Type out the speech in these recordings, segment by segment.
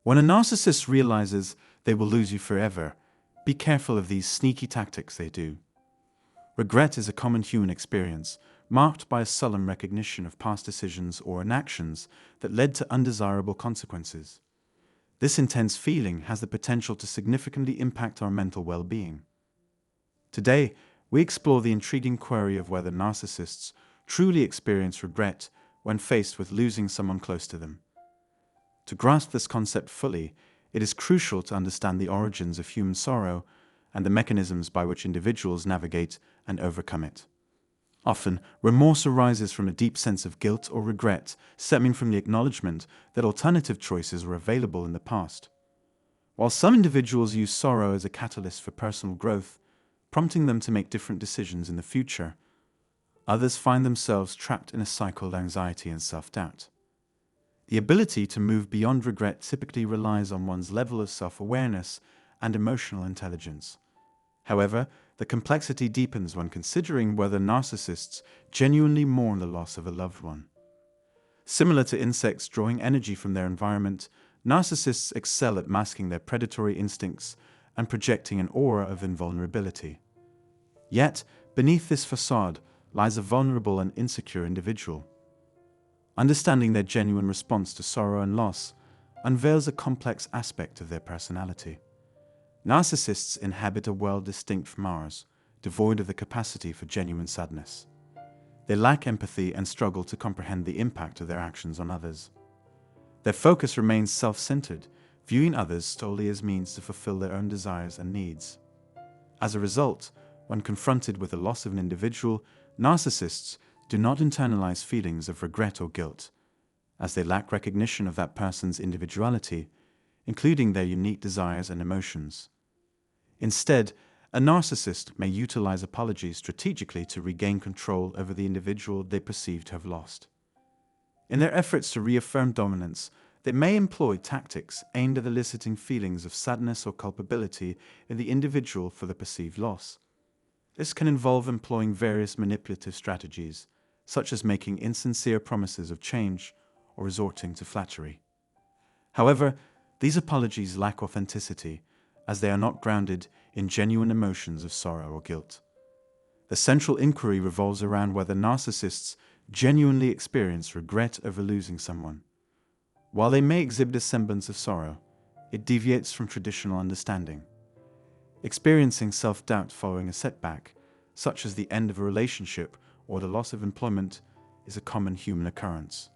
When a narcissist realizes they will lose you forever, be careful of these sneaky tactics they do. Regret is a common human experience, marked by a sullen recognition of past decisions or inactions that led to undesirable consequences. This intense feeling has the potential to significantly impact our mental well-being. Today, we explore the intriguing query of whether narcissists truly experience regret when faced with losing someone close to them. To grasp this concept fully, it is crucial to understand the origins of human sorrow and the mechanisms by which individuals navigate and overcome it. Often, remorse arises from a deep sense of guilt or regret stemming from the acknowledgement that alternative choices were available in the past. While some individuals use sorrow as a catalyst for personal growth, prompting them to make different decisions in the future, others find themselves trapped in a cycle of anxiety and self-doubt. The ability to move beyond regret typically relies on one's level of self-awareness and emotional intelligence. However, the complexity deepens when considering whether narcissists genuinely mourn the loss of a loved one. Similar to insects drawing energy from their environment, narcissists excel at masking their predatory instincts and projecting an aura of invulnerability. Yet, beneath this facade lies a vulnerable and insecure individual. Understanding their genuine response to sorrow and loss unveils a complex aspect of their personality. Narcissists inhabit a world distinct from ours, devoid of the capacity for genuine sadness. They lack empathy and struggle to comprehend the impact of their actions on others. Their focus remains self-centered, viewing others solely as means to fulfill their own desires and needs. As a result, when confronted with the loss of an individual, narcissists do not internalize feelings of regret or guilt, as they lack recognition of that person's individuality, including their unique desires and emotions. Instead, a narcissist may utilize apologies strategically to regain control over the individual they perceive to have lost. In their efforts to reaffirm dominance, they may employ tactics aimed at eliciting feelings of sadness or culpability in the individual for the perceived loss. This can involve employing various manipulative strategies, such as making insincere promises of change or resorting to flattery. However, these apologies lack authenticity, as they are not grounded in genuine emotions of sorrow or guilt. The central inquiry revolves around whether narcissists genuinely experience regret over losing someone. While they may exhibit a semblance of sorrow, it deviates from traditional understanding. Experiencing self-doubt following a setback, such as the end of a relationship or the loss of employment, is a common human occurrence.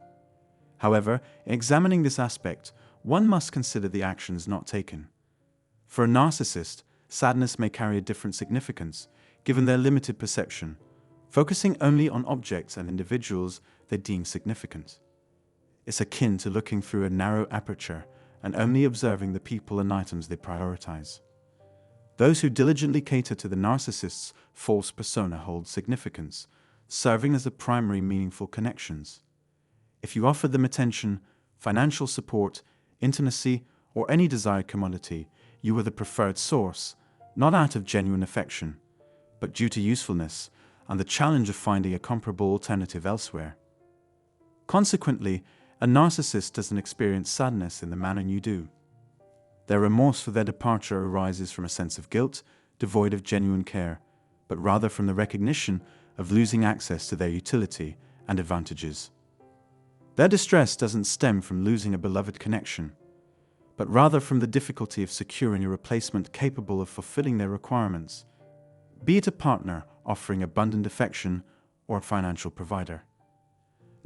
However, in examining this aspect, one must consider the actions not taken. For a narcissist, sadness may carry a different significance, given their limited perception, focusing only on objects and individuals they deem significant. It's akin to looking through a narrow aperture and only observing the people and items they prioritize. Those who diligently cater to the narcissist's false persona hold significance, serving as the primary meaningful connections. If you offer them attention, financial support, intimacy, or any desired commodity, you are the preferred source, not out of genuine affection, but due to usefulness and the challenge of finding a comparable alternative elsewhere. Consequently, a narcissist doesn't experience sadness in the manner you do. Their remorse for their departure arises from a sense of guilt, devoid of genuine care, but rather from the recognition of losing access to their utility and advantages. Their distress doesn't stem from losing a beloved connection, but rather from the difficulty of securing a replacement capable of fulfilling their requirements, be it a partner offering abundant affection or a financial provider.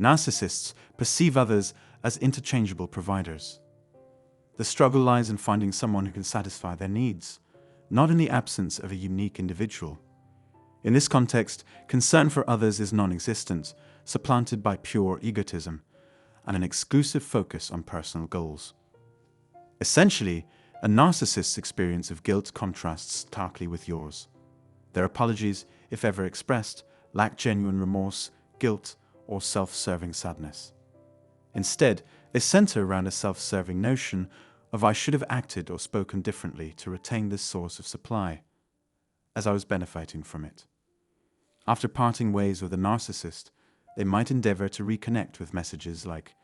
Narcissists perceive others as interchangeable providers. The struggle lies in finding someone who can satisfy their needs, not in the absence of a unique individual. In this context, concern for others is non-existent, supplanted by pure egotism and an exclusive focus on personal goals. Essentially, a narcissist's experience of guilt contrasts starkly with yours. Their apologies, if ever expressed, lack genuine remorse, guilt, or self-serving sadness. Instead, they center around a self-serving notion of "I should have acted or spoken differently to retain this source of supply, as I was benefiting from it." After parting ways with a narcissist, they might endeavor to reconnect with messages like,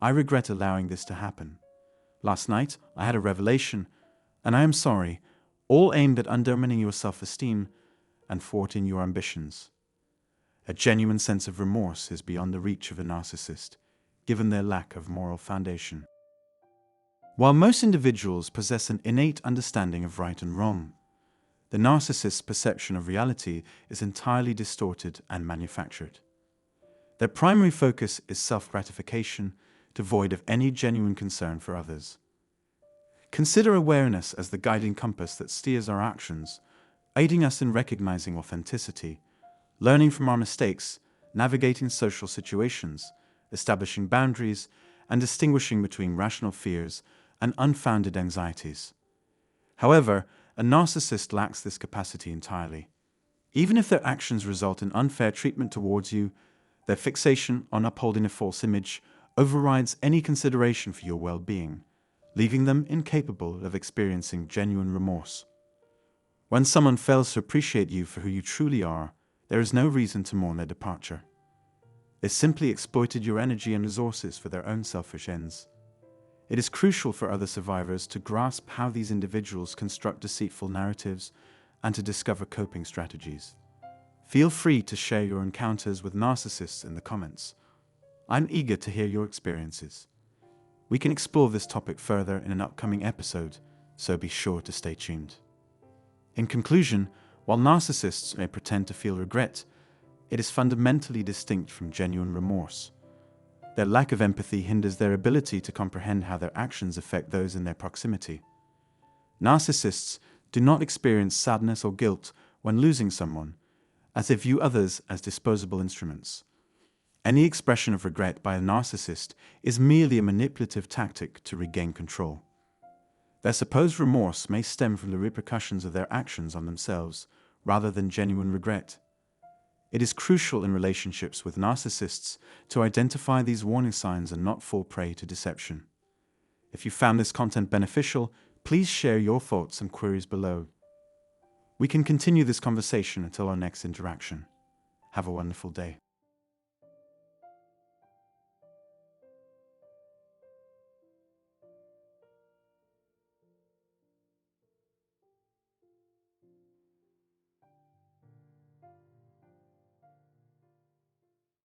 "I regret allowing this to happen. Last night, I had a revelation, and I am sorry, all aimed at undermining your self-esteem and thwarting your ambitions. A genuine sense of remorse is beyond the reach of a narcissist, given their lack of moral foundation. While most individuals possess an innate understanding of right and wrong, the narcissist's perception of reality is entirely distorted and manufactured. Their primary focus is self-gratification, devoid of any genuine concern for others. Consider awareness as the guiding compass that steers our actions, aiding us in recognizing authenticity, learning from our mistakes, navigating social situations, establishing boundaries, and distinguishing between rational fears and unfounded anxieties. However, a narcissist lacks this capacity entirely. Even if their actions result in unfair treatment towards you, their fixation on upholding a false image overrides any consideration for your well-being, leaving them incapable of experiencing genuine remorse. When someone fails to appreciate you for who you truly are, there is no reason to mourn their departure. They simply exploited your energy and resources for their own selfish ends. It is crucial for other survivors to grasp how these individuals construct deceitful narratives and to discover coping strategies. Feel free to share your encounters with narcissists in the comments. I'm eager to hear your experiences. We can explore this topic further in an upcoming episode, so be sure to stay tuned. In conclusion, while narcissists may pretend to feel regret, it is fundamentally distinct from genuine remorse. Their lack of empathy hinders their ability to comprehend how their actions affect those in their proximity. Narcissists do not experience sadness or guilt when losing someone, as they view others as disposable instruments. Any expression of regret by a narcissist is merely a manipulative tactic to regain control. Their supposed remorse may stem from the repercussions of their actions on themselves, rather than genuine regret. It is crucial in relationships with narcissists to identify these warning signs and not fall prey to deception. If you found this content beneficial, please share your thoughts and queries below. We can continue this conversation until our next interaction. Have a wonderful day.